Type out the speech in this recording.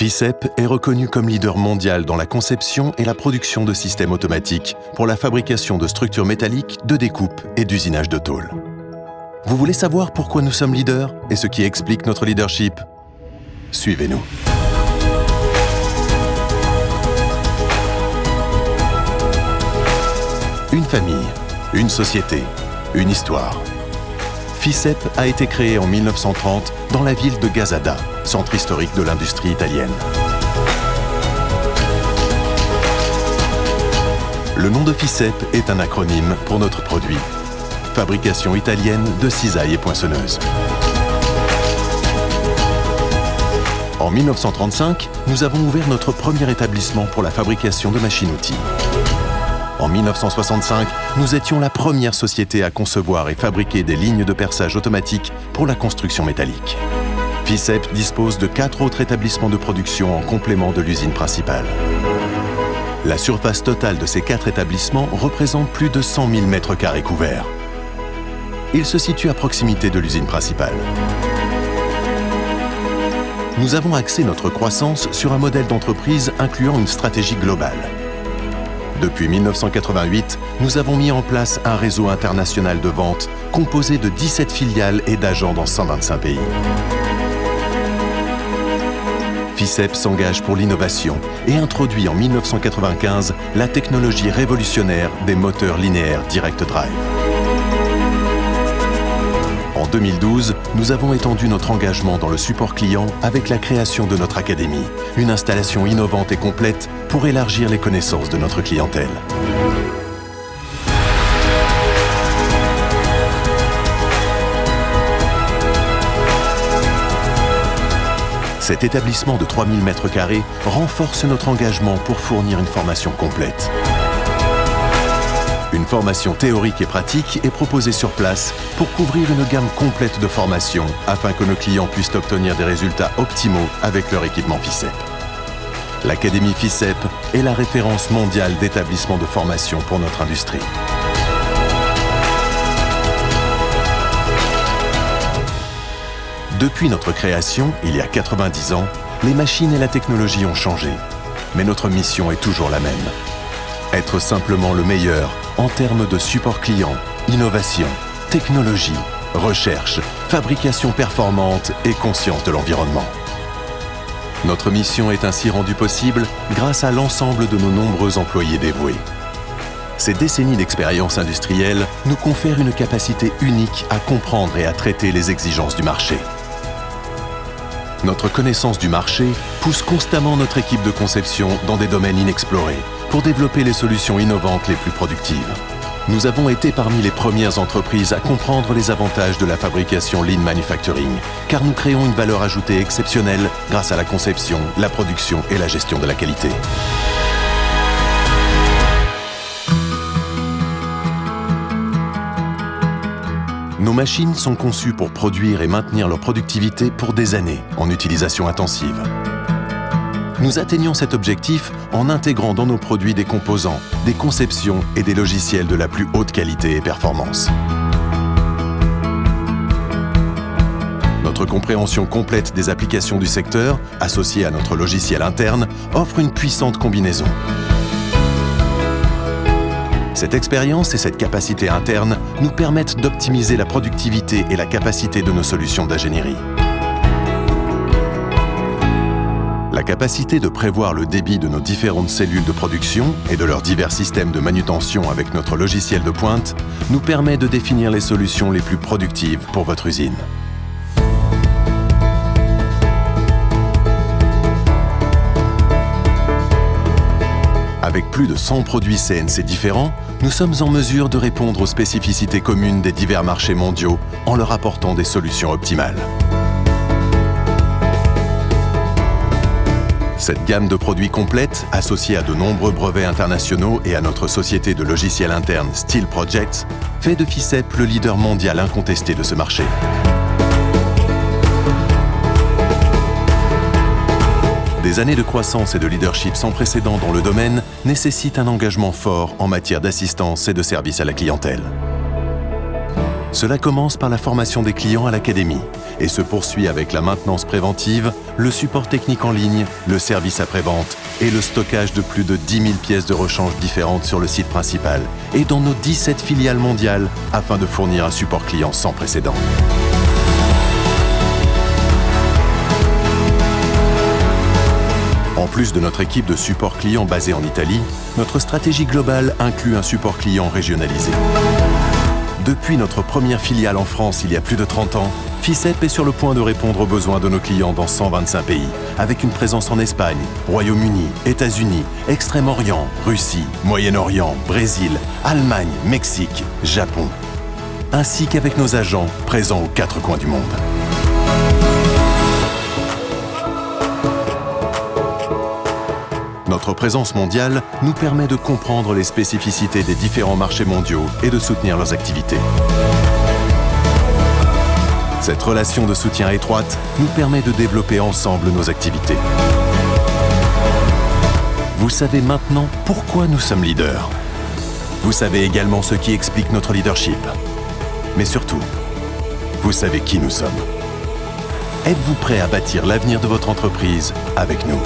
FICEP est reconnu comme leader mondial dans la conception et la production de systèmes automatiques pour la fabrication de structures métalliques, de découpe et d'usinage de tôle. Vous voulez savoir pourquoi nous sommes leaders et ce qui explique notre leadership? Suivez-nous. Une famille, une société, une histoire. FICEP a été créé en 1930 dans la ville de Gazzada, centre historique de l'industrie italienne. Le nom de FICEP est un acronyme pour notre produit. Fabrication italienne de cisailles et poinçonneuses. En 1935, nous avons ouvert notre premier établissement pour la fabrication de machines-outils. En 1965, nous étions la première société à concevoir et fabriquer des lignes de perçage automatiques pour la construction métallique. FICEP dispose de 4 autres établissements de production en complément de l'usine principale. La surface totale de ces 4 établissements représente plus de 100 000 mètres carrés couverts. Ils se situent à proximité de l'usine principale. Nous avons axé notre croissance sur un modèle d'entreprise incluant une stratégie globale. Depuis 1988, nous avons mis en place un réseau international de vente composé de 17 filiales et d'agents dans 125 pays. FICEP s'engage pour l'innovation et introduit en 1995 la technologie révolutionnaire des moteurs linéaires Direct Drive. En 2012, nous avons étendu notre engagement dans le support client avec la création de notre académie, une installation innovante et complète pour élargir les connaissances de notre clientèle. Cet établissement de 3000 m² renforce notre engagement pour fournir une formation complète. Une formation théorique et pratique est proposée sur place pour couvrir une gamme complète de formations afin que nos clients puissent obtenir des résultats optimaux avec leur équipement FICEP. L'Académie FICEP est la référence mondiale d'établissements de formation pour notre industrie. Depuis notre création, il y a 90 ans, les machines et la technologie ont changé. Mais notre mission est toujours la même. Être simplement le meilleur en termes de support client, innovation, technologie, recherche, fabrication performante et conscience de l'environnement. Notre mission est ainsi rendue possible grâce à l'ensemble de nos nombreux employés dévoués. Ces décennies d'expérience industrielle nous confèrent une capacité unique à comprendre et à traiter les exigences du marché. Notre connaissance du marché pousse constamment notre équipe de conception dans des domaines inexplorés pour développer les solutions innovantes les plus productives. Nous avons été parmi les premières entreprises à comprendre les avantages de la fabrication Lean Manufacturing, car nous créons une valeur ajoutée exceptionnelle grâce à la conception, la production et la gestion de la qualité. Nos machines sont conçues pour produire et maintenir leur productivité pour des années en utilisation intensive. Nous atteignons cet objectif en intégrant dans nos produits des composants, des conceptions et des logiciels de la plus haute qualité et performance. Notre compréhension complète des applications du secteur, associée à notre logiciel interne, offre une puissante combinaison. Cette expérience et cette capacité interne nous permettent d'optimiser la productivité et la capacité de nos solutions d'ingénierie. La capacité de prévoir le débit de nos différentes cellules de production et de leurs divers systèmes de manutention avec notre logiciel de pointe nous permet de définir les solutions les plus productives pour votre usine. Avec plus de 100 produits CNC différents, nous sommes en mesure de répondre aux spécificités communes des divers marchés mondiaux en leur apportant des solutions optimales. Cette gamme de produits complète, associée à de nombreux brevets internationaux et à notre société de logiciels internes Steel Projects, fait de FICEP le leader mondial incontesté de ce marché. Des années de croissance et de leadership sans précédent dans le domaine nécessitent un engagement fort en matière d'assistance et de service à la clientèle. Cela commence par la formation des clients à l'académie et se poursuit avec la maintenance préventive, le support technique en ligne, le service après-vente et le stockage de plus de 10 000 pièces de rechange différentes sur le site principal et dans nos 17 filiales mondiales afin de fournir un support client sans précédent. En plus de notre équipe de support client basée en Italie, notre stratégie globale inclut un support client régionalisé. Depuis notre première filiale en France il y a plus de 30 ans, FICEP est sur le point de répondre aux besoins de nos clients dans 125 pays, avec une présence en Espagne, Royaume-Uni, États-Unis, Extrême-Orient, Russie, Moyen-Orient, Brésil, Allemagne, Mexique, Japon, ainsi qu'avec nos agents présents aux 4 coins du monde. Notre présence mondiale nous permet de comprendre les spécificités des différents marchés mondiaux et de soutenir leurs activités. Cette relation de soutien étroite nous permet de développer ensemble nos activités. Vous savez maintenant pourquoi nous sommes leaders. Vous savez également ce qui explique notre leadership. Mais surtout, vous savez qui nous sommes. Êtes-vous prêt à bâtir l'avenir de votre entreprise avec nous ?